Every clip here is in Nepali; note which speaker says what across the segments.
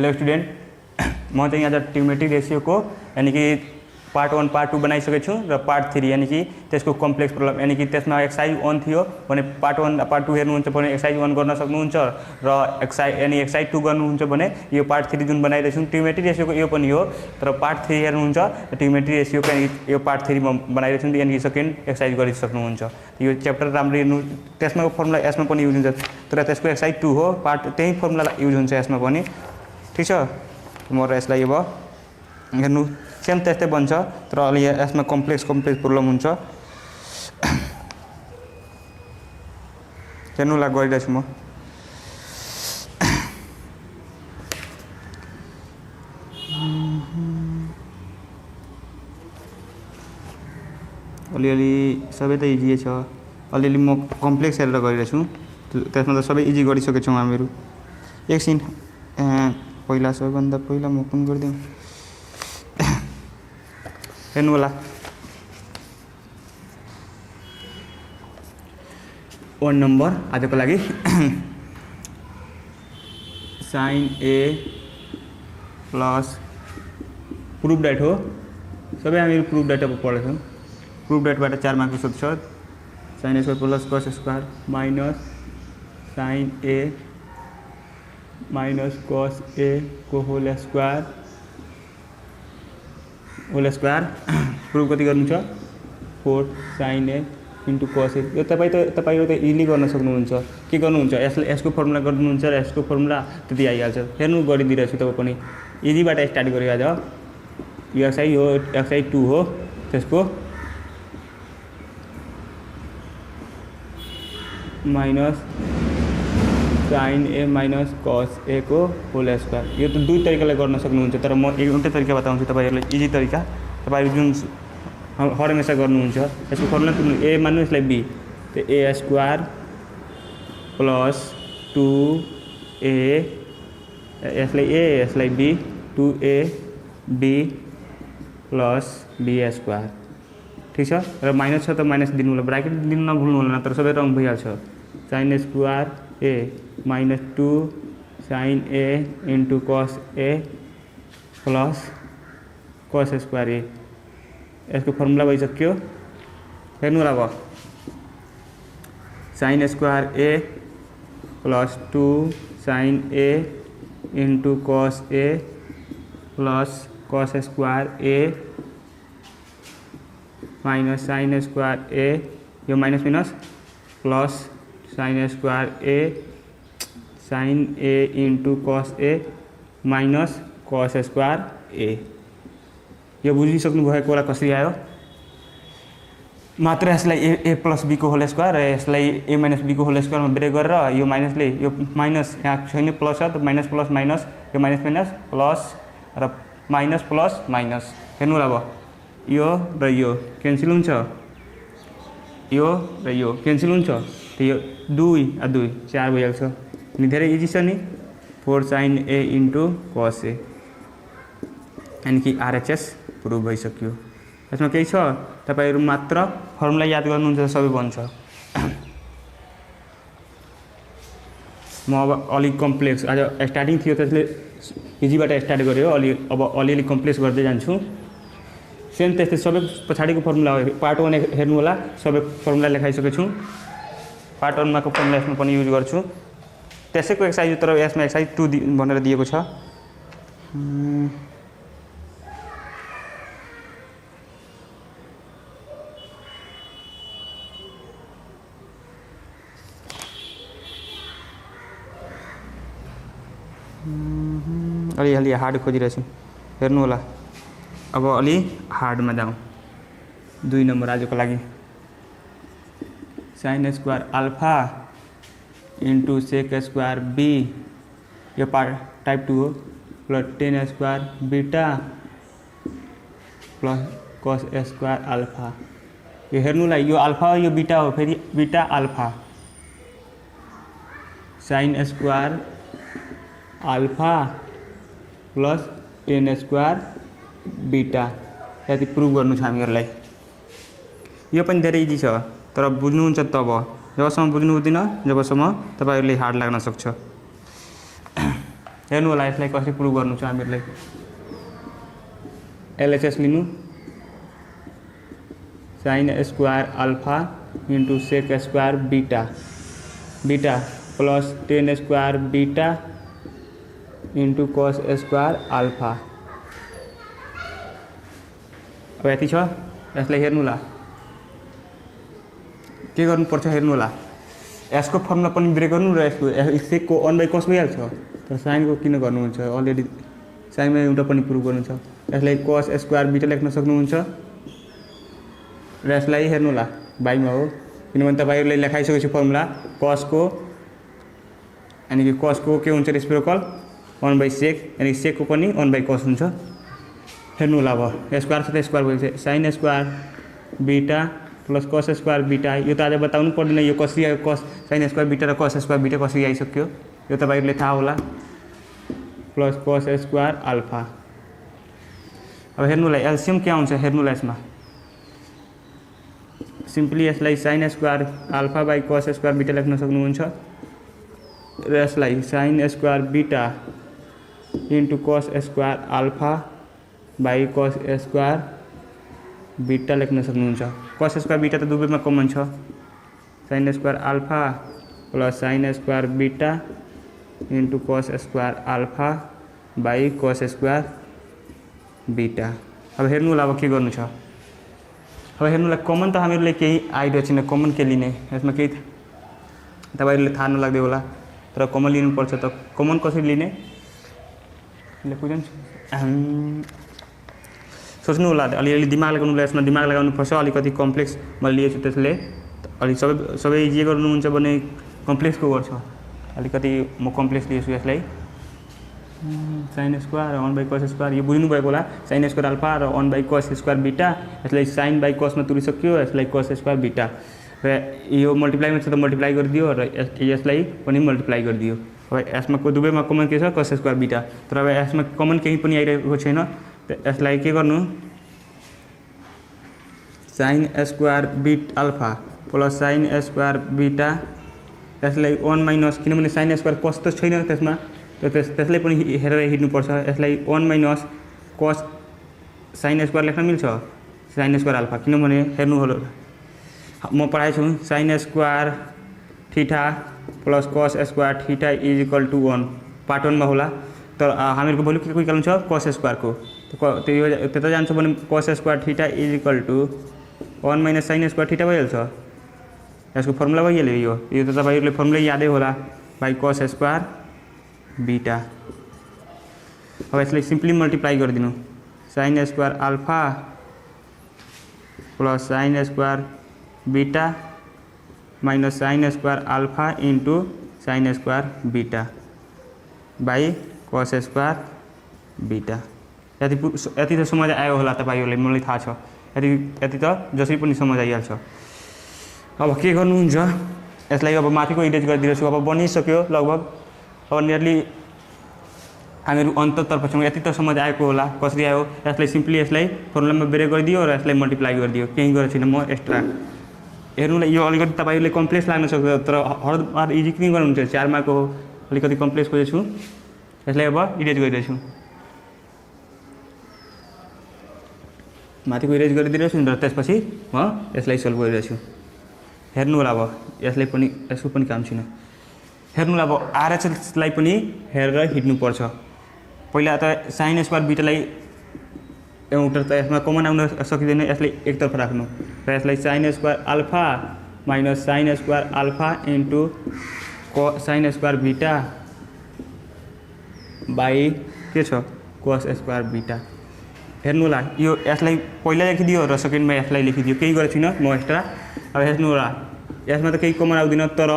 Speaker 1: हेलो स्टूडेंट, म चाहिँ यहाँ ट्रिग्नोमेट्रिक रेशियोको यानी कि पार्ट 1 पार्ट 2 बनाइसकेको छु र पार्ट 3 यानी कि त्यसको कम्प्लेक्स प्रब्लम यानी कि त्यसमा एक्सरसाइज 1 थियो भने पार्ट 1 पार्ट 2 हेर्नुहुन्छ भने एक्सरसाइज 1 गर्न सक्नुहुन्छ र एक्सरसाइज 2 गर्नुहुन्छ भने यो पार्ट 3 जुन बनाइरहेको छु ट्रिग्नोमेट्रिक रेशियोको यो पनि हो, तर पार्ट 3 हेर्नुहुन्छ ट्रिग्नोमेट्रिक रेशियोको यो पार्ट 3 मा बनाइरहेको छु यानी कि सेकेन्ड एक्सरसाइज गरिसक्नुहुन्छ। यो च्याप्टर राम्रो हेर्नु, त्यसमा फर्मुला यसमा पनि युज हुन्छ तर त्यसको एक्सरसाइज 2 हो, पार्ट त्यही फर्मुला युज हुन्छ यसमा पनि। ठीक छ, म र यसलाई अब हेर्नु सेम त्यस्तै बन्छ तर अलि यसमा कम्प्लेक्स प्रब्लम हुन्छ। हेर्नुलाई गरिरहेछु म। अलिअलि सबै त इजी छ, अलिअलि म कम्प्लेक्स हेरेर गरिरहेछु, त्यसमा त सबै इजी गरिसकेको छौँ हामीहरू। एकछिन पहिला सबैभन्दा पहिला म ओपन गरिदिउँ। हेर्नु होला, 1 नम्बर आजको लागि साइन ए प्लस प्रुफ डेट हो, सबै हामीहरू प्रुफ डेट अब पढेछौँ। प्रुफ डेटबाट 4 मार्कको सोध्छ। Sine A square plus cos square minus sine A minus cos A को होल स्क्वायर प्रुफ कति गर्नु छ 4 साइन ए इन्टु कस ए। यो तपाईँहरू त इजिली गर्न सक्नुहुन्छ। के गर्नुहुन्छ, यसको फर्मुला गर्नुहुन्छ र यसको फर्मुला त्यति आइहाल्छ। हेर्नु गरिदिइरहेको छु, तपाईँ पनि इजीबाट स्टार्ट गरेको आज। यो एक्सरसाइज 2 हो, त्यसको minus sine A minus cos A को होल स्क्वायर। यो त दुई तरिकाले गर्न सक्नुहुन्छ, तर म एउटै तरिका बताउँछु तपाईँहरूलाई, इजी तरिका। तपाईँहरू जुन हर हमेसा गर्नुहुन्छ यसको फर्मुला ए मान्नु, यसलाई बी, तो ए स्क्वायर प्लस 2a यसलाई be 2ab plus B square. ठीक छ, र माइनस छ त माइनस दिनु होला, ब्राकेट दिनु नभुल्नु होला, नत्र सबै रङ भइहाल्छ। Sign square A minus 2 sine A into cos A plus cos square ए। यसको फर्मुला भइसक्यो। हेर्नु होला, अब sine square A plus 2 sine A into cos A plus cos square A minus sine square A, यो minus minus plus sine square A sine A into cos A minus कस स्क्वायर ए। यो बुझिसक्नु भएको होला कसरी आयो। मात्र यसलाई ए प्लस बी को होल स्क्वायर र यसलाई ए माइनस बी को होल स्क्वायर में ब्रेक गरेर यो माइनसले यो माइनस यहाँ छैन प्लस छ, त माइनस प्लस माइनस यो माइनस माइनस प्लस र माइनस प्लस माइनस। हेर्नु होला, अब यो र यो क्यान्सल हुन्छ, यो र यो क्यान्सल हुन्छ, त यो 2 आ 2 4 भइहाल्छ। अनि धेरै इजी छ नि। 4 साइन ए इंटू कस ए यानी कि आरएचएस प्रुभ भइसक्यो। यसमा केही छ, तपाईहरु मात्र फर्मुला याद गर्नुहुन्छ सबै बन्छ। म अब अलि कम्प्लेक्स आज स्टार्टिङ थियो त्यसले इजीबाट स्टार्ट गर्यो, अब अलिअलि कम्प्लेक्स गर्दै जान्छु। सेम त्यस्तै सबै पछाडिको फर्मुला हो। पार्ट 1 हेर्नु होला, सबै फर्मुला लेखाइसकेको छु। पार्ट 1 माको फर्मुला यसमा पनि युज गर्छु। त्यसैको एक्सरसाइज, तर यसमा एक्सरसाइज 2 भनेर दिएको छ। अलि हार्ड खोजिरहेछु। हेर्नु होला, अब अलि हार्डमा जाउँ। 2 नम्बर आजको लागि sine square alpha into sec square b, यो पार्ट टाइप 2 हो, plus 10 square beta plus cos square alpha. यो हेर्नुलाई यो अल्फा यो बीटा हो, फेरि beta alpha sine square alpha plus 10 square beta. यति प्रुभ गर्नु छ हामीहरूलाई। यो पनि धेरै इजी छ, तर बुझ्नुहुन्छ तब। जबसम्म बुझ्नु हुँदैन जबसम्म तपाईहरुले हार्ड लाग्न सक्छ। हेर्नु होला यसलाई कसरी प्रुभ गर्नु छ हामीहरूलाई एलएचएस लिनु sin square alpha into sec square beta beta plus ten square beta into cos square alpha अब यति छ यसलाई हेर्नु होला के गर्नुपर्छ हेर्नु होला यसको फर्मुला पनि ब्रेक गर्नु र यसको सेकको 1/cos भइहाल्छ तर साइनको किन गर्नुहुन्छ अलरेडी साइनमा एउटा पनि प्रुभ गर्नु छ यसलाई cos स्क्वायर बीटा लेख्न सक्नुहुन्छ र यसलाई हेर्नु होला बाइमा हो किनभने तपाईहरुले लेखाइसकेपछि फर्मुला cos को यानी कि cos को के हुन्छ रेसिप्रोकल 1/sec यानी sec को पनि 1/cos हुन्छ हेर्नु होला अब स्क्वायर छ त स्क्वायर भइन्छ sin square beta plus cos square beta यो त आज बताउनु पर्दैन यो कसरी आयो cos sin स्क्वायर बीटा र cos स्क्वायर बीटा कसरी आइसक्यो यो तपाईहरुले थाहा होला प्लस cos स्क्वायर अल्फा अब हेर्नु होला एलसीएम के आउँछ हेर्नु होला यसमा सिम्पली यसलाई sin square alpha by cos square beta लेख्न सक्नुहुन्छ र यसलाई sin square beta into cos square alpha by cos square beta लेख्न सक्नुहुन्छ cos स्क्वायर बीटा त दुवैमा कमन छ sin square alpha plus sin square beta into cos square alpha by cos square beta अब हेर्नु होला अब के गर्नु छ अब हेर्नु होला कमन त हामीहरुले केही आइडिया छैन कमन के लिने यसमा केही तपाईहरुले थाहा नलाग्दै होला तर कमन लिनु पर्छ त कमन कसरी लिने ले बुझ्नु सोच्नु होला अलिअलि दिमाग लगाउनु होला यसमा दिमाग लगाउनु पर्छ अलिकति कम्प्लेक्स मैले लिएछु त्यसले अलि सबै इजी गर्नुहुन्छ भने कम्प्लेक्सको गर्छ अलिकति म कम्प्लेक्स लिएछु यसलाई sin स्क्वायर 1/cos स्क्वायर यो बुझ्नु भएको होला sin स्क्वायर अल्फा र 1/cos स्क्वायर बीटा यसलाई sin बाइ cos मा तुरिसक्यो यसलाई cos स्क्वायर बीटा र यो मल्टिप्लाईमा छ त मल्टिप्लाई गरिदियो र यसलाई पनि मल्टिप्लाई गरिदियो अब यसमा को दुवैमा कमन के छ cos स्क्वायर बीटा तर अब यसमा कमन केही पनि आइरहेको छैन यसलाई के गर्नु sin square beta alpha plus sin square beta यसलाई 1 माइनस किनभने sin स्क्वायर cos त छैन त्यसमा त्यसलाई पनि हेरेर हिड्नुपर्छ यसलाई 1 माइनस cos sin स्क्वायर लेख्न मिल्छ sin स्क्वायर अल्फा किनभने हेर्नु होला म पढाएको छु sin square theta plus cos square theta is equal to 1 part 1 मा होला तर हामीहरुको भ्यालु के निकाल्नु छ cos स्क्वायर को त्यो त्यता जान्छ भने cos square theta is equal to 1 minus sin square theta भइहाल्छ यसको फर्मुला भइहाल्यो यो त तपाईहरुले फर्मुला यादै होला बाइ cos स्क्वायर बीटा अब यसलाई सिम्पली मल्टिप्लाई गरिदिनु sin square alpha plus sin square beta minus sin square alpha into sin square beta by cos square beta यति त समझ आयो होला तपाईहरुलाई मलाई थाहा छ यति त जसरी पनि समझ आइहाल्छ अब के गर्नुहुन्छ यसलाई अब माथिको इरेज गरिदिन्छु अब बनिसक्यो लगभग अब नियरली हामीहरु अन्ततर्फ छौं यति त समझ आएको होला कसरी आयो यसलाई सिम्पली यसलाई फर्मुलामा ब्रेक गरिदियो र यसलाई मल्टिप्लाई गरिदियो केही गरेको छैन म एक्स्ट्रा हेर्नुलाई यो अलिकति तपाईहरुले कम्प्लेक्स लाग्न सक्छ तर हरबार इजी किन गर्नुहुन्छ 4 मार्क हो अलिकति कम्प्लेक्स खोजेछु यसलाई अब इरेज गरिदिन्छु माथिको इरेज गरिदिन्छु र त्यसपछि म यसलाई सल्भ गरिरहेछु हेर्नु होला अब यसलाई पनि यसको पनि काम छैन हेर्नु होला अब आरएचएस लाई पनि हेरेर हिड्नु पर्छ पहिला त sin स्क्वायर बीटालाई एउटा त यसमा कमन आउन सकिदैन यसलाई एकतर्फ राख्नु र यसलाई sin square alpha minus sin square alpha into sin square beta by के छ cos स्क्वायर बीटा हेर्नु होला यो यसलाई पहिला लेखिदियो र सेकेन्डमा यसलाई लेखिदियो केही गरेको छैन म एक्स्ट्रा अब हेर्नु होला यसमा त केही कमन आउँदैन तर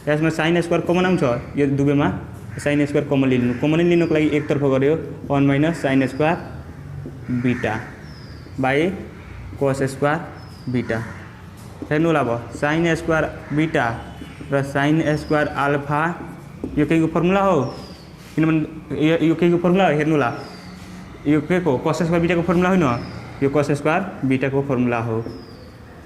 Speaker 1: यसमा sin स्क्वायर कमन आउँछ यो दुवैमा sin स्क्वायर कमन लिनु कमन लिनुको लागि एकतर्फ गर्यो 1 minus sin square beta by cos square beta हेर्नु होला अब sin स्क्वायर बीटा र sin स्क्वायर अल्फा यो केहीको फर्मुला हो किनभने यो केहीको फर्मुला हो हेर्नु होला यो के को cos स्क्वायर बीटा को फर्मुला होइन यो cos स्क्वायर बीटा को फर्मुला हो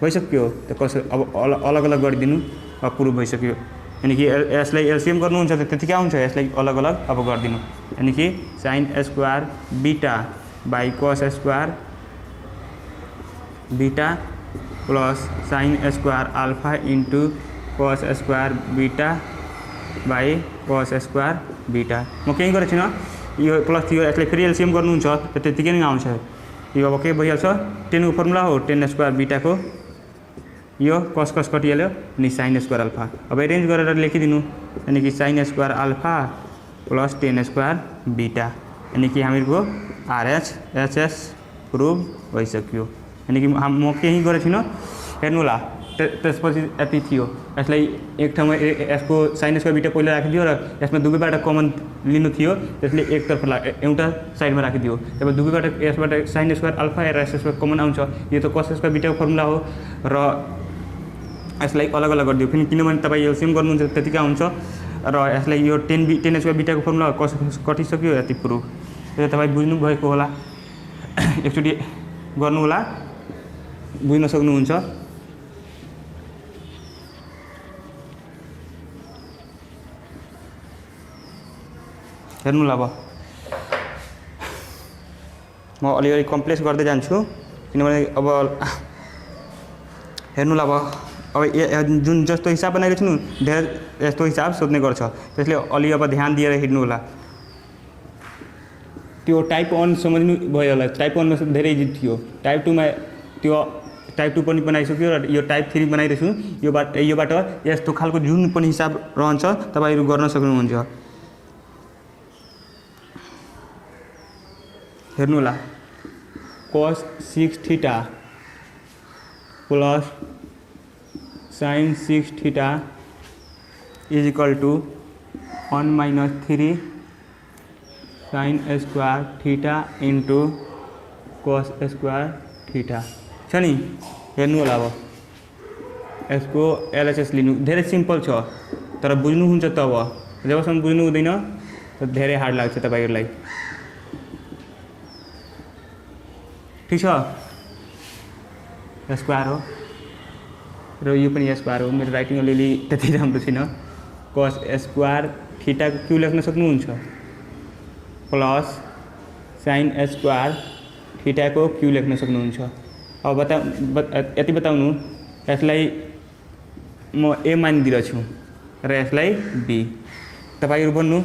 Speaker 1: भइसक्यो त cos अब अलग अलग गरिदिनु अब प्रुफ भइसक्यो यानी कि यसलाई एलसीएम गर्नुहुन्छ त्यतिकै आउँछ यसलाई अलग अलग अब गरिदिनु यानी कि sin square beta by cos square beta plus sin square alpha into cos square beta by cos square beta म केही गरेको छैन यो प्लस थियो यसलाई फेरि एलसीएम गर्नुहुन्छ त्यतिकै नै आउँछ यो अब के भइहाल्छ 10 को फर्मुला हो 10 स्क्वायर बीटाको यो कस कटिहाल्यो अनि sin स्क्वायर अल्फा अब एरेन्ज गरेर लेखिदिनु यानी कि sin square alpha plus 10 square beta यानी कि हामीहरूको आरएच एचएस प्रुभ भइसक्यो यानी कि म केही गरेको छैन हेर्नु होला त्यसपछि यति थियो यसलाई एक ठाउँमा यसको sin स्क्वायर बीटा पहिला राखिदियो र यसमा दुवैबाट कमन लिनु थियो त्यसले एकतर्फ एउटा साइडमा राखिदियो तब दुवैबाट यसबाट sin स्क्वायर अल्फा र एस स्क्वायर कमन आउँछ यो त cos स्क्वायर बीटाको फर्मुला हो र यसलाई अलग अलग गरिदियो फेरि किनभने तपाईँ एलसीएम गर्नुहुन्छ त्यतिकै आउँछ र यसलाई यो 10 स्क्वायर बीटाको फर्मुला कस कटिसक्यो यति प्रुफ त्यो तपाईँ बुझ्नु भएको होला एकचोटि गर्नु होला बुझ्न सक्नुहुन्छ हेर्नु ल अब म अलिअलि कम्प्लेक्स गर्दै जान्छु किनभने अब हेर्नु ल अब जुन जस्तो हिसाब बनाएको छु धेरै यस्तो हिसाब सोध्ने गर्छ त्यसले अलि अब ध्यान दिएर हिँड्नु होला त्यो टाइप 1 समझ्नु भयो होला टाइप 1 मा धेरै इजी थियो टाइप 2 मा त्यो टाइप 2 पनि बनाइसक्यो र यो टाइप 3 बनाइरहेछु योबाट यस्तो खालको जुन पनि हिसाब रहन्छ तपाईहरु गर्न सक्नुहुन्छ हेर्नु होला cos 6 theta plus sin 6 theta is equal to 1 minus 3 sin square theta into cos square theta छ नि हेर्नु होला अब यसको एलएचएस लिनु धेरै सिम्पल छ तर बुझ्नुहुन्छ तब जबसम्म बुझ्नु हुँदैन त धेरै हार्ड लाग्छ तपाईहरुलाई ठीक छ स्क्वायर हो र यो पनि स्क्वायर हो मेरो राइटिङ अलिअलि त्यति राम्रो छैन cos स्क्वायर थीटा को क्यू लेख्न सक्नुहुन्छ प्लस sin स्क्वायर थीटा को क्यू लेख्न सक्नुहुन्छ अब यति बताउनु यसलाई म a मानिदिरहेको छु र यसलाई b तपाईहरु भन्नु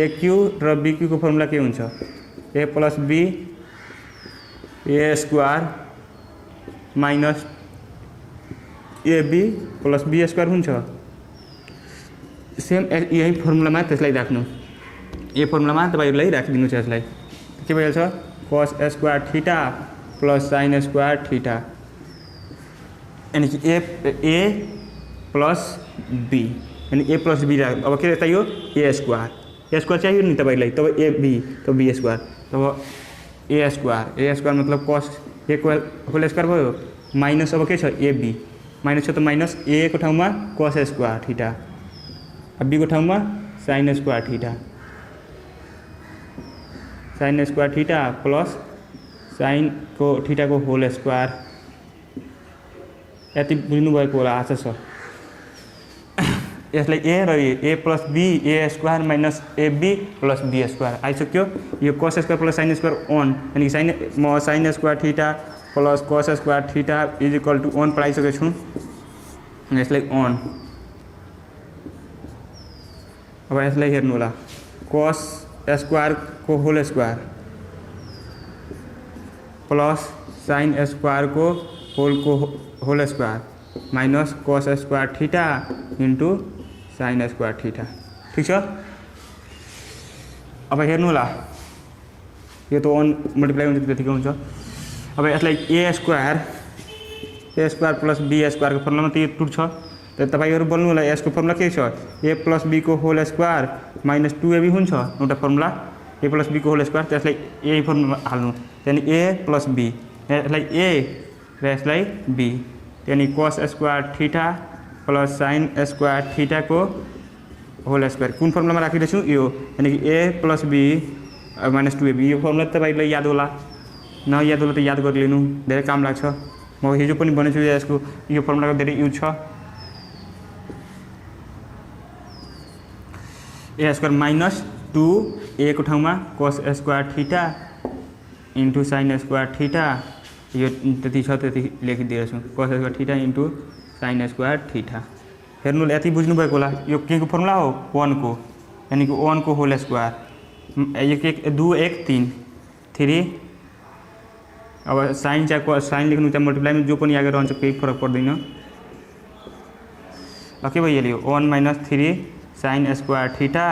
Speaker 1: a क्यू र b क्यू को फर्मुला के हुन्छ a plus b a square minus ab plus b square हुन्छ सेम यही फर्मुलामा त्यसलाई राख्नु यो फर्मुलामा तपाईहरुलाई राखिदिनु छ यसलाई के भइहाल्छ cos square theta plus sin square theta यानी कि a प्लस b यानी a प्लस b अब के चाहियो a स्क्वायर चाहियो नि तपाईहरुलाई तब a b तब b स्क्वायर तब a स्क्वायर मतलब cos a को होल स्क्वायर भयो माइनस अब के छ ab माइनस छ त माइनस a को ठाउँमा cos स्क्वायर थीटा b को ठाउँमा sin square theta plus sin को थीटा को होल स्क्वायर यति बुझ्नु भएको होला आशा छ यसलाई a र a plus b a square minus ab plus b square आइसक्यो यो cos square plus sin square 1 यानी sin square theta plus cos square theta is equal to 1 पढाइसकेको छु यसलाई 1 अब यसलाई हेर्नु होला cos स्क्वायर को whole square plus sin square को whole square minus cos square theta into sin square theta ठीक छ अब हेर्नु होला यो त 1 मल्टिप्लाई हुन्छ त्यतिकै हुन्छ अब यसलाई a square plus b square को फर्मुलामा त यो टुट छ त तपाईहरु बोल्नु होला यसको फर्मुला के छ a प्लस b को होल स्क्वायर माइनस 2ab हुन्छ एउटा फर्मुला a प्लस b को होल स्क्वायर त्यसलाई यही फर्मुला हाल्नु यानी a प्लस b यसलाई a र यसलाई b यानी cos square theta plus sin square theta को होल स्क्वायर कुन फर्मुलामा राखिरहेछु यो यानी कि a plus b minus 2ab यो फर्मुला तपाईहरुलाई याद होला न याद होला त याद गरिलिनु धेरै काम लाग्छ म हिजो पनि भनेछु यसको यो फर्मुलाको धेरै युज छ ए स्क्वायर माइनस 2 को ठाउँमा cos square theta into sin square theta यो त्यति छ त्यति लेखिदिएको छु cos square theta into sin square theta. हेर्नु यति बुझ्नुभएको होला यो के को फर्मुला हो 1 को यानी कि 1 को होल स्क्वायर एक 2 1 3 3 अब साइन चाहे साइन लेख्नु चाहे मल्टिप्लाई में जो पनि आगे रहन्छ केही फरक पर्दैन। के भइहाल्यो 1 minus 3 sin square theta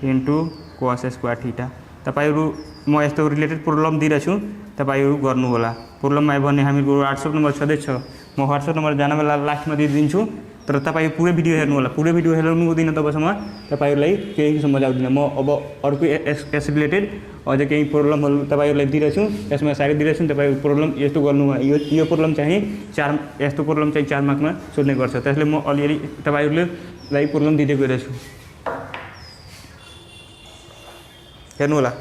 Speaker 1: into cos square theta. तपाईहरु म यस्तो रिलेटेड प्रब्लम दिइरहेको छु तपाईहरु गर्नु होला। प्रब्लममा आयो भने हामीहरुको WhatsApp नम्बर छँदैछ म WhatsApp नम्बर जान बेला लास्टमा दिइदिन्छु तर तपाईं पुरै भिडियो हेर्नु होला। पुरै भिडियो हेर्नु हुँदैन तबसम्म तपाईहरुलाई केही समझ आउँदैन। म अब अर्को एस रिलेटेड अझै केही प्रब्लमहरु तपाईहरुलाई दिइरहेको छु यसमा साइड दिइरहेको छु तपाईहरु प्रब्लम यस्तो गर्नु यो प्रब्लम चाहिँ 4 यस्तो प्रब्लम चाहिँ 4 मार्कमा सोध्ने गर्छ त्यसले म अलिअलि तपाईहरुलाई प्रब्लम दिँदै गइरहेको छु हेर्नु होला।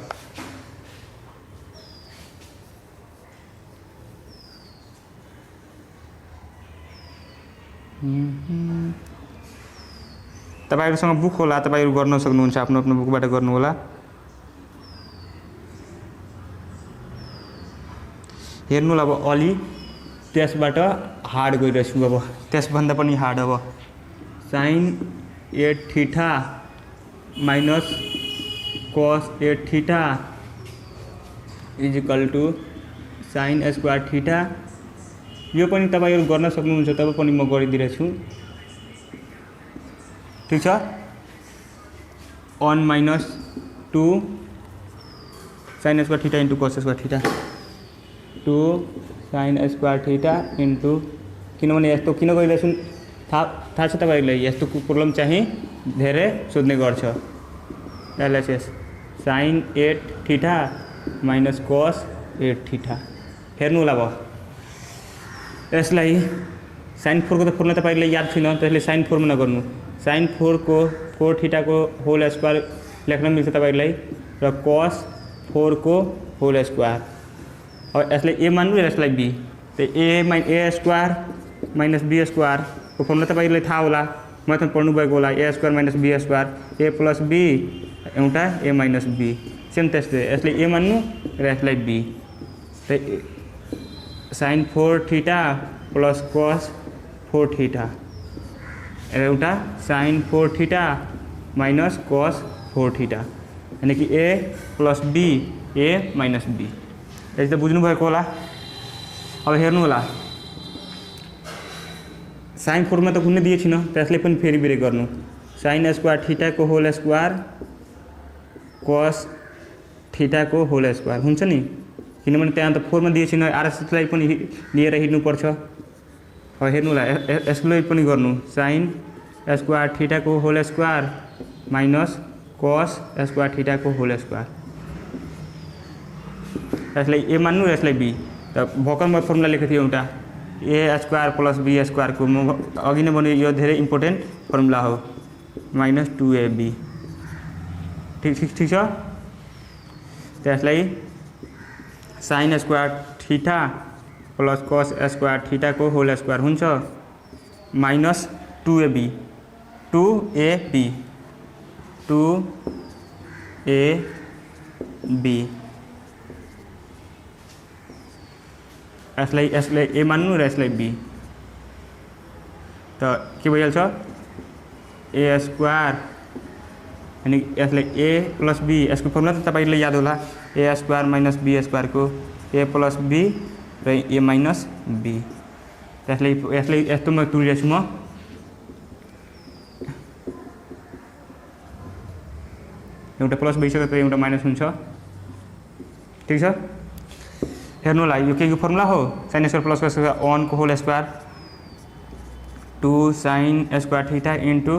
Speaker 1: तपाईहरुसँग बुक होला तपाईहरु गर्न सक्नुहुन्छ आफ्नो आफ्नो बुकबाट गर्नु होला। हेर्नु होला अब अलि त्यसबाट हार्ड गइरहेछु अब त्यसभन्दा पनि हार्ड अब sin 8 theta minus cos 8 theta is equal to sin square theta. यो पनि तपाईहरु गर्न सक्नुहुन्छ तब पनि म गरिदिरहेछु ठीक छ। 1 minus 2 sin square theta into cos square theta 2 sin square theta into किनभने यस्तो किन गरिरहेछु थाहा छ तपाईहरुलाई यस्तो प्रब्लम चाहिँ धेरै सोध्ने गर्छ। LHS sin 8 theta minus cos 8 theta. हेर्नु होला अब यसलाई sin 4 को त फर्मुला तपाईहरुलाई याद छैन त्यसले sin 4 मा नगर्नु sin 4 को 4 थीटा को होल स्क्वायर लेख्न मिल्छ तपाईहरुलाई र cos 4 को होल स्क्वायर। अब यसलाई a मान्नु र यसलाई b त a square minus b square को फर्मुला तपाईहरुलाई थाहा होला मैथमा पढ्नु भएको होला a square minus b square a plus b एउटा a माइनस b सेम त्यस्तै यसले a मान्नु र यसलाई b त sin 4 theta plus cos 4 theta एउटा sin 4 theta minus cos 4 theta यानी कि a plus b a minus b यति त बुझ्नु भएको होला। अब हेर्नु होला sin 4 मा त कुनै दिएको छैन त्यसले पनि फेरि फेरि गर्नु sin स्क्वायर थीटा को होल स्क्वायर cos थीटा को होल स्क्वायर हुन्छ नि किनभने त्यहाँ त 4 मा दिएको छैन आरएसएसलाई पनि लिएर हिँड्नु पर्छ। अब हेर्नु होला यसलाई पनि गर्नु sin स्क्वायर थीटा को whole square minus cos square theta को होल स्क्वायर यसलाई a मान्नु यसलाई b त भर्खर म फर्मुला लेखेको थिएँ एउटा a square plus b square को म अघि नै भने यो धेरै इम्पोर्टेन्ट फर्मुला हो माइनस 2ab ठीक छ। त्यसलाई sin square theta plus cos square theta को होल स्क्वायर हुन्छ माइनस 2ab यसलाई a मान्नु र यसलाई b त के भइहाल्छ a स्क्वायर यानी यसलाई a प्लस b यसको फर्मुला त तपाईहरुलाई याद होला a square minus b square को a प्लस b र a माइनस b यसलाई यस्तो म तुलिरहेछु म एउटा प्लस भइसक्यो त एउटा माइनस हुन्छ ठीक छ। हेर्नु होला यो के को फर्मुला हो sin स्क्वायर प्लस cos 1 को whole square 2 sin square theta into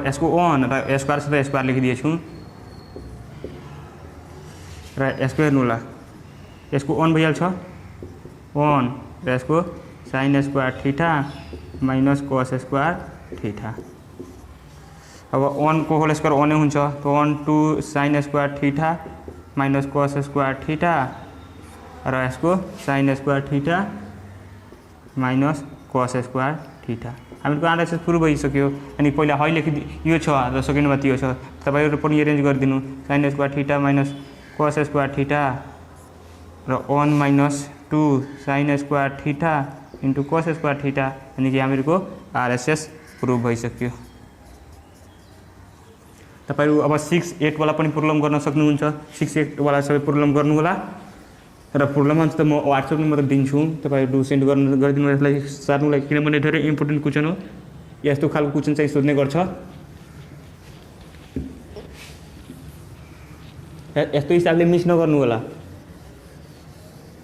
Speaker 1: यसको 1 र स्क्वायर छ त स्क्वायर लेखिदिएछु र यसको हेर्नु होला यसको 1 भइहाल्छ 1 र यसको sin square theta minus cos square theta. अब 1 को होल स्क्वायर 1 हुन्छ त 1 2 sin square theta minus cos square theta र यसको sin square theta minus cos square theta हामीहरूको आरएसएस प्रुभ भइसक्यो। अनि पहिला है लेखिदिनु यो छ र सेकेन्डमा त्यो छ, तपाईँहरू पनि एरेन्ज गरिदिनु। Sine square theta minus cos square theta र 1 minus 2 sine square theta into cos square theta, यानि कि हामीहरूको आरएसएस प्रुभ भइसक्यो। तपाईहरु अब 6 8 वाला पनि प्रब्लम गर्न सक्नुहुन्छ। 6 8 वाला सबै प्रब्लम गर्नु होला र प्रब्लम अन्त म WhatsApp मा मात्र दिन्छु, तपाईहरु सेन्ड गरिदिनु यसलाई सार्नुलाई, किनभने धेरै इम्पोर्टेन्ट क्वेशन हो। यस्तो खालको क्वेशन चाहिँ सोध्ने गर्छ। यस्तो हिसाबले मिस नगर्नु होला,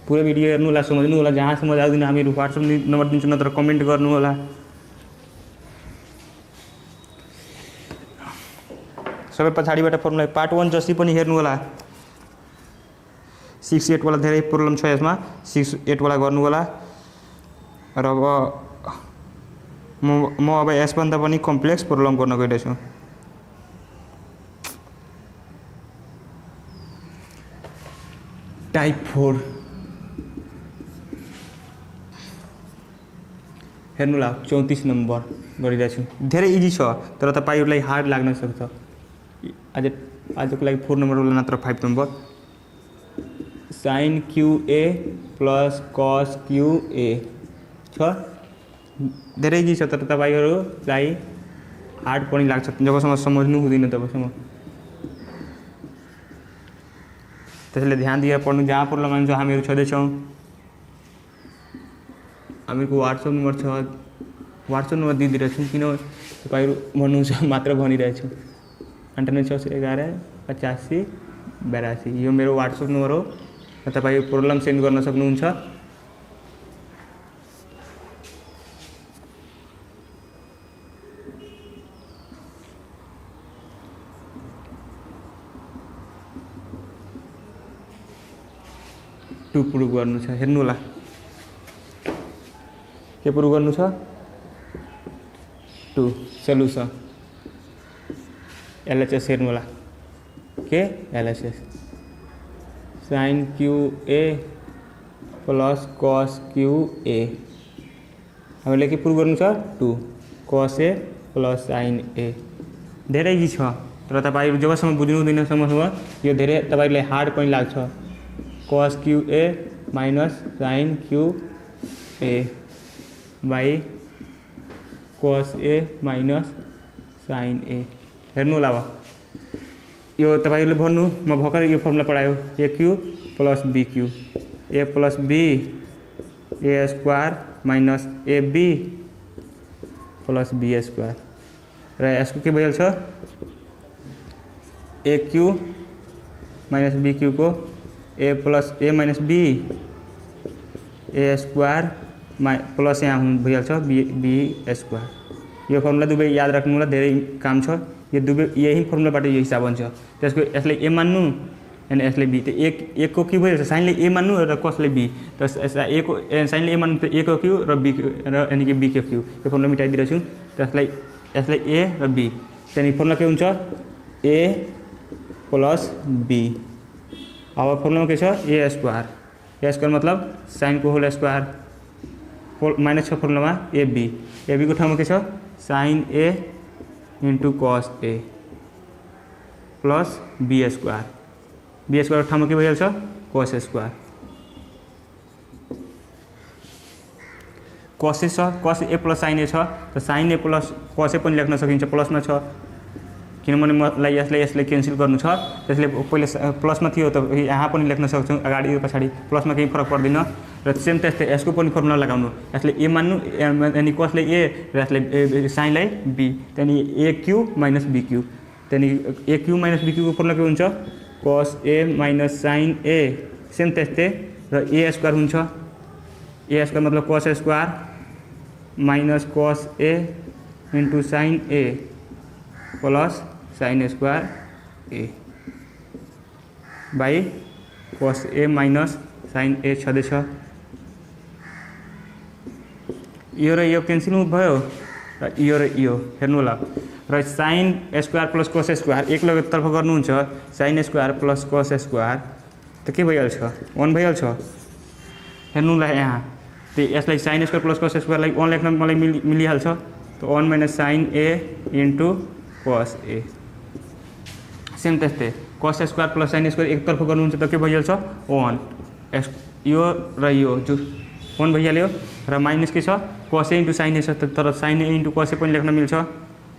Speaker 1: पुरै भिडियो हेर्नु होला, समझ्नु होला। जहाँ समझ आउँदैन हामीहरु WhatsApp नम्बर दिन्छु, नत्र कमेन्ट गर्नु होला। सबै पछाडीबाट फर्मुला पार्ट 1 जति पनि हेर्नु होला। 6 8 वाला धेरै प्रब्लम छ यसमा, 6 8 वाला गर्नु होला। र अब म अब यसभन्दा पनि कम्प्लेक्स प्रब्लम गर्न गइरहेछु। टाइप 4 हेर्नु होला, 34 नम्बर गरिरहेछु। धेरै इजी छ, तर तपाईहरुलाई हार्ड लाग्न सक्छ। आजको लागि 4 नम्बर वाला नत्र 5 number. Sine QA plus cos QA छ, धेरै इजी छ, तर तपाईहरुलाई हार्ड पनि लाग्छ जबसम्म समझ्नु हुँदैन तबसम्म। त्यसैले ध्यान दिएर पढ्नु। जहाँ प्रब्लम आउँछ हामीहरु छँदैछौँ। हामीको WhatsApp नम्बर छ, WhatsApp नम्बर दिइदिरहेछु, किन तपाईहरु भन्नुहुन्छ मात्र भनिरहेछु। 9811 85 82 यो मेरो WhatsApp नम्बर हो। तपाईहरु प्रब्लम सेन्ड गर्न सक्नुहुन्छ। टु प्रुभ गर्नु छ, हेर्नु होला के प्रुभ गर्नु छ। 2 सल्युसन LHS हेर्नु होला, के LHS sine QA plus cos QA, हामीले के प्रुभ गर्नु छ 2 कस A प्लस साइन A। धेरै इजी छ, तर तपाईहरु जबसम्म बुझ्नु हुँदैन सम्मसम्म यो धेरै तपाईहरुलाई हार्ड पनि लाग्छ। Cos QA minus sine QA by cos A minus sine A। हेर्नु होला, अब यो तपाईहरुले भन्नु म भर्खर यो फर्मुला पढायो, AQ plus BQ, A plus B A square minus AB plus B square, र यसको के भइहाल्छ AQ माइनस BQ को A plus A minus B A square plus यहाँ भइहाल्छ B स्क्वायर। यो फर्मुला दुवै याद राख्नु होला, धेरै काम छ। यो दुवै यही फर्मुलाबाट यो हिसाब हुन्छ। त्यसको यसले A मान्नु अनि यसले B। त एक को के भइहाल्छ, साइनले A मान्नु र कसले B। त A को साइनले A मान्नु त A को Q र B र यानी कि B को Q। यो फर्मुला मिटाइदिरहेछु। त्यसलाई यसलाई A र B, त्यहाँदेखि फर्मुला के हुन्छ A प्लस B। अब फर्मुलामा के छ A स्क्वायर, A स्क्वायर मतलब साइन को होल स्क्वायर माइनस छ फर्मुलामा AB। AB को ठाउँमा के छ sine A into cos A plus B square. B square ठाउँमा के भइहाल्छ कस स्क्वायर। कस A छ, कस A प्लस साइन A छ, त sine A plus cos A पनि लेख्न सकिन्छ, प्लसमा छ। किनभने मलाई यसले क्यान्सल गर्नु छ, त्यसले पहिले प्लसमा थियो त यहाँ पनि लेख्न सक्छौँ, अगाडि पछाडि प्लसमा केही फरक पर्दैन। र सेम त्यस्तै यसको पनि फर्मुला लगाउनु, यसले A मान्नु यानी कसले A र यसले साइनलाई B, त्यहाँदेखि AQ माइनस BQ। त्यहाँदेखि AQ माइनस BQ को फर्मुला के हुन्छ cos A minus sine A। Same त्यस्तै र A स्क्वायर हुन्छ, A स्क्वायर मतलब cos square minus cos A into sine A plus sine square A by cos A minus sine A छँदैछ। यो र यो क्यान्सल भयो र यो र यो हेर्नु होला। र sine square plus cos square एकतर्फ गर्नुहुन्छ, sine square plus cos square त के भइहाल्छ 1 भइहाल्छ। हेर्नु होला यहाँ, त यसलाई साइन स्क्वायर प्लस कस स्क्वायरलाई 1 लेख्न मलाई मिलिहाल्छ। त तो 1 minus sine A into cos A same त्यस्तै cos square plus sine square एक तर्फ गर्नुहुन्छ त के भइहाल्छ 1 यो र यो जो 1 भइहाल्यो र माइनस के छ कस ए इन्टु साइन ए छ तर साइन ए इन्टु कस ए पनि लेख्न मिल्छ।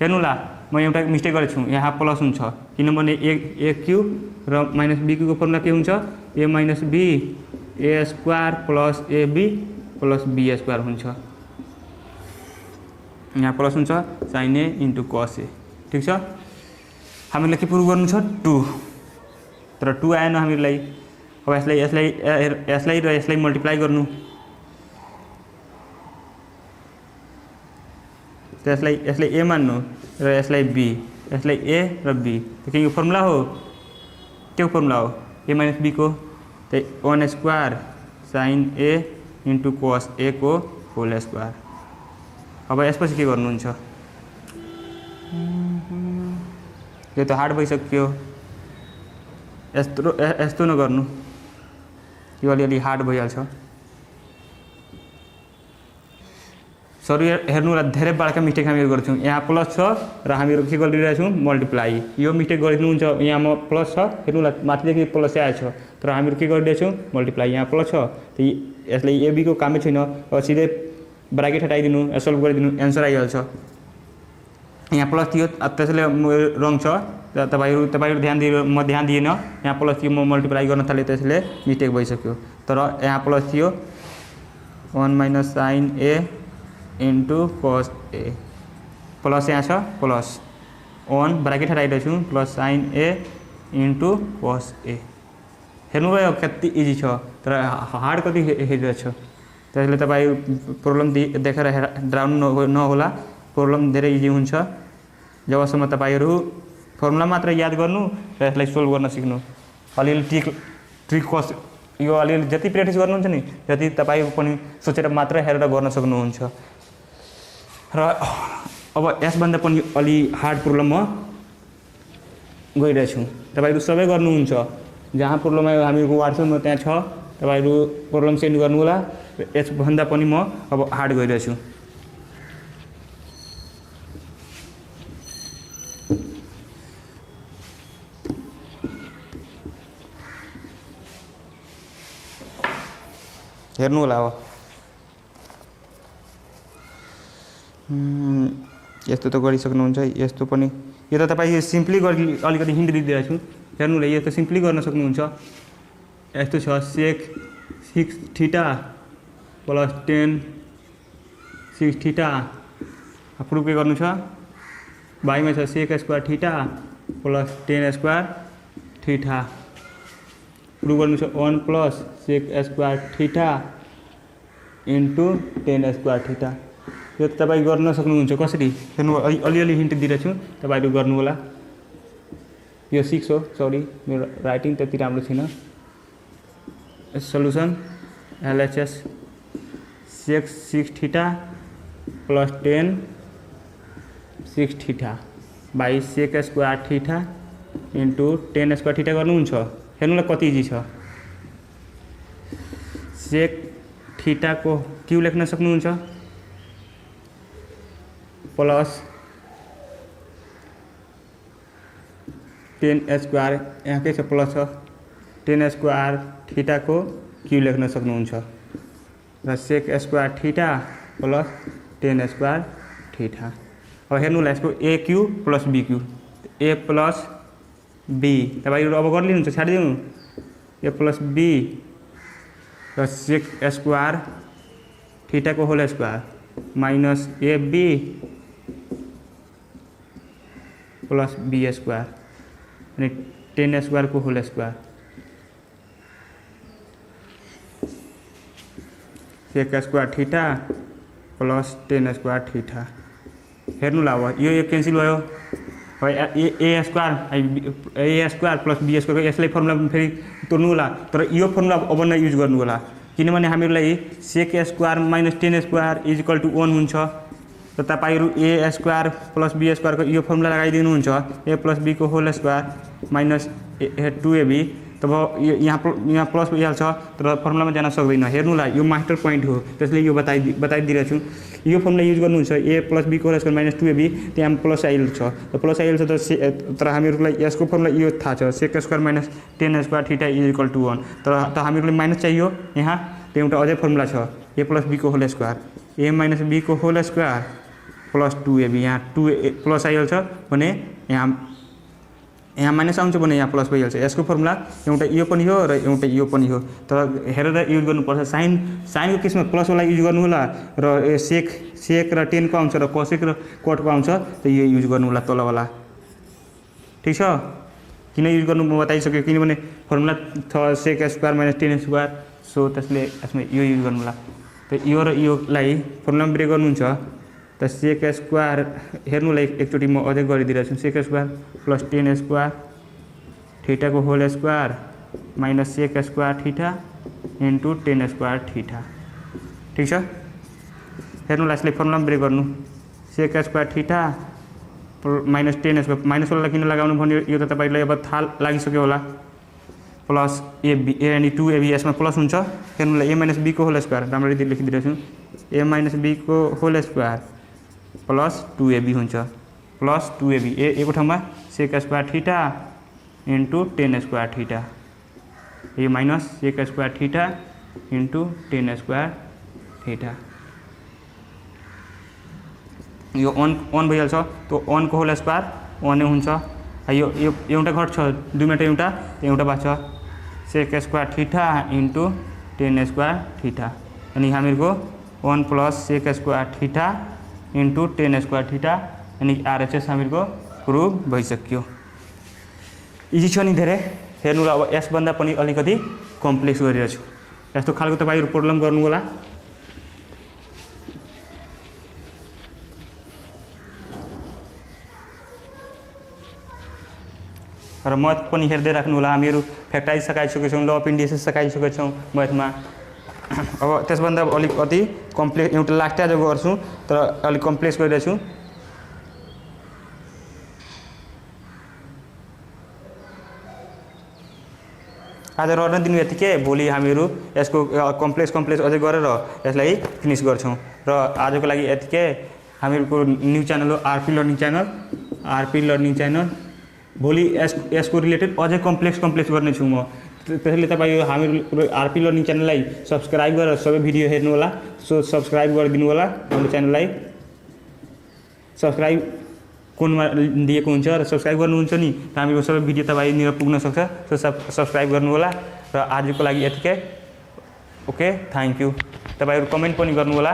Speaker 1: हेर्नु ला म एउटा मिस्टेक गरेको छु यहाँ प्लस हुन्छ किनभने ए क्यू र माइनस बी क्यूको फर्मुला के हुन्छ A minus B A square plus A B plus B square हुन्छ। यहाँ प्लस हुन्छ साइन ए इन्टु कस ए ठिक छ। हामीलाई के प्रुभ गर्नु छ 2 तर 2 आएन हामीलाई। अब यसलाई र यसलाई मल्टिप्लाई गर्नु तो यसलाई ए मान्नु र यसलाई बी यसलाई ए र बी तो के फर्मुला हो के फर्मुला हो ए माइनस बी को तो 1 square sine A into cos A को होल स्क्वायर। अब यसपछि के गर्नुहुन्छ यो तो हार्ड भइसक्यो यस्तो नगर्नु यो अलिअलि हार्ड भइहाल्छ। सरी हेर्नु धेरै बडा मिस्टेक हामीहरू गर्छौँ यहाँ प्लस छ र हामीहरू के गरिरहेछौँ मल्टिप्लाई यो मिस्टेक गरिदिनुहुन्छ यहाँ म प्लस छ हेर्नु माथिदेखि प्लस आएछ तर हामीहरू के गरिरहेछौँ मल्टिप्लाई यहाँ प्लस छ त यसलाई एबी को कामै छैन अब सिधै ब्राकेट हटाइदिनु सल्भ गरिदिनु एन्सर आइहाल्छ। यहाँ प्लस थियो त्यसैले रङ छ तपाईहरु ध्यान दिएर म ध्यान दिएन यहाँ प्लस थियो म मल्टिप्लाई गर्न थालेँ त्यसैले मिस्टेक भइसक्यो तर यहाँ प्लस थियो 1 minus sine A into cos A plus यहाँ छ plus 1 bracket हटाइरहेछु plus sign A into cos ए हेर्नुभयो कति इजी छ तर हार्ड कति हेरिरहेछ त्यसैले तपाईँ प्रब्लम देखेर डराउनु नहोला प्रब्लम धेरै इजी हुन्छ जबसम्म तपाईहरु फर्मुला मात्र याद गर्नु र यसलाई सोल्भ गर्न सिक्नु अलिअलि ट्रिक कस यो अलिअलि जति प्र्याक्टिस गर्नुहुन्छ नि जति तपाईँ पनि सोचेर मात्र हेरेर गर्न सक्नुहुन्छ। र अब यसभन्दा पनि अलि हार्ड प्रब्लम म गइरहेछु तपाईहरु सबै गर्नुहुन्छ जहाँ प्रब्लम हामीको वाट्सएपमा त्यहाँ छ तपाईहरु प्रब्लम सेन्ड गर्नु होला यसभन्दा पनि म अब हार्ड गइरहेछु। हेर्नु होला अब यस्तो त गरिसक्नुहुन्छ यस्तो पनि यो त तपाईँ सिम्पली अलिकति हिन्ट दिइदिएको छु हेर्नु होला यो त सिम्पली गर्न सक्नुहुन्छ। यस्तो छ सेक 6 थीटा प्लस 10 6 थीटा प्रुभ के गर्नु छ बाईमा छ सेक square theta plus 10 square theta prove गर्नु छ 1 plus sec square theta into 10 square theta यो तपाईँ गर्न सक्नुहुन्छ कसरी हेर्नु अलिअलि हिन्ट दिइरहेछु तपाईहरु गर्नु होला यो 6 हो सरी मेरो राइटिङ त्यति राम्रो छैन। Solution LHS sec 6 theta plus 10 6 theta by sec square theta into 10 square theta गर्नुहुन्छ हेर्नु होला कति इजी छ। सेक थीटा को क्यू लेख्न सक्नुहुन्छ प्लस 10 स्क्वायर यहाँ के छ प्लस छ 10 स्क्वायर थीटा को क्यू लेख्न सक्नुहुन्छ र sec square theta plus 10 square theta. अब हेर्नु होला यसको A cube plus B cube A plus B तपाईहरु अब गरिदिनुहुन्छ छाडिदिनु ए प्लस बी र सेक स्क्वायर थीटा को whole square minus A B plus B square यानी 10 स्क्वायर को whole square sec square theta plus 10 square theta हेर्नु ला अब यो क्यान्सल भयो A square plus B square यसलाई फर्मुला फेरि तोड्नु होला तर यो फर्मुला अब नै युज गर्नु होला किनभने हामीलाई sec square minus 10 square is equal to 1 हुन्छ र तपाईहरु A square plus B square को यो फर्मुला लगाइदिनुहुन्छ ए प्लस बी को होल स्क्वायर माइनस 2ab तब यहाँ प्लस भइहाल्छ तर फर्मुलामा जान सक्दैन। हेर्नुला यो मास्टर पोइन्ट हो, त्यसले यो बताइदिरहेको छु। यो फर्मुला युज गर्नुहुन्छ a + b को स्क्वायर माइनस 2ab, त्यहाँ प्लस आइहाल्छ त प्लस आइहाल्छ तर हामीहरूलाई यसको फर्मुला यो थाहा छ सेक स्क्वायर माइनस 10 स्क्वायर थीटा = 1 तर हामीहरूलाई माइनस चाहियो यहाँ, त्यो एउटा अझै फर्मुला छ a + b को होल स्क्वायर, a - b को होल स्क्वायर प्लस 2ab, यहाँ 2 प्लस आइहाल्छ भने यहाँ माइनस आउँछ भने यहाँ प्लस भइहाल्छ। यसको फर्मुला एउटा यो पनि हो र एउटा यो पनि हो, तर हेरेर युज गर्नुपर्छ। साइनको केसमा प्लसवाला युज गर्नु होला र सेक र 10 को आउँछ र कोसेक र कोटको आउँछ त यो युज गर्नु होला तलवाला। ठीक छ, किन युज गर्नु म बताइसक्यो, किनभने फर्मुला छ सेक स्क्वायर माइनस 10 स्क्वायर, सो त्यसले यसमा यो युज गर्नु होला। त यो र योलाई फर्मुलामा ब्रेक गर्नुहुन्छ त सेक स्क्वायर हेर्नुलाई एकचोटि म अझै गरिदिइरहेको छु, सेक स्क्वायर प्लस 10 स्क्वायर थीटाको whole square minus sec square theta into 10 square theta. ठीक छ, हेर्नुलाई यसलाई फर्मुलामा ब्रेक गर्नु, sec square theta minus 10 square, माइनसवाला किन लगाउनु भन्यो यो त तपाईँलाई अब थाहा लागिसक्यो होला, प्लस a यानी 2ab, यसमा प्लस हुन्छ। हेर्नुलाई a - b को होल स्क्वायर राम्ररी लेखिदिइरहेको छु, a - b को होल स्क्वायर प्लस 2ab हुन्छ, प्लस 2ab ए को ठाउँमा sec square theta into 10 square theta, यो minus sec square theta into 10 square theta, यो अन भइहाल्छ। त्यो अनको होल स्क्वायर अनै हुन्छ, यो एउटा घट्छ 2 मा एउटा बाँच्छ सेक square theta into 10 square theta, अनि हामीहरूको 1 plus sec square theta into 10 square theta, अनि RHS हामीहरूको प्रुभ भइसक्यो। इजी छ नि धेरै। हेर्नु अब यसभन्दा पनि अलिकति कम्प्लेक्स गरिरहेको छु, यस्तो खालको तपाईँहरू प्रब्लम गर्नु होला। र मैथ पनि हेर्दै राख्नु होला। हामीहरू फ्याक्टराइज सकाइसकेका छौँ, ल अफ इन्डिसेस सकाइसकेका छौँ मैथमा। अब त्यसभन्दा अलिकति कम्प्लेक्स एउटा लास्ट आज गर्छु तर अलिक कम्प्लेक्स गरिरहेछु। आज रहन दिनु यतिकै, भोलि हामीहरू यसको कम्प्लेक्स अझै गरेर यसलाई फिनिस गर्छौँ। र आजको लागि यतिकै। हामीहरूको न्यू च्यानल हो आरपी लर्निङ च्यानल। भोलि यसको रिलेटेड अझै कम्प्लेक्स गर्नेछु म, त्यसैले तपाईँ हामीहरू आरपी लर्निङ च्यानललाई सब्सक्राइब गरेर सबै भिडियो हेर्नु होला। सो सब्सक्राइब गरिदिनु होला हाम्रो च्यानललाई, सब्सक्राइब कुनमा दिएको हुन्छ र सब्सक्राइब गर्नुहुन्छ नि त हामीको सबै भिडियो तपाईँनिर पुग्न सक्छ। सो सब्सक्राइब गर्नु होला र आजको लागि यतिकै। Okay, thank you. तपाईँहरू कमेन्ट पनि गर्नु होला।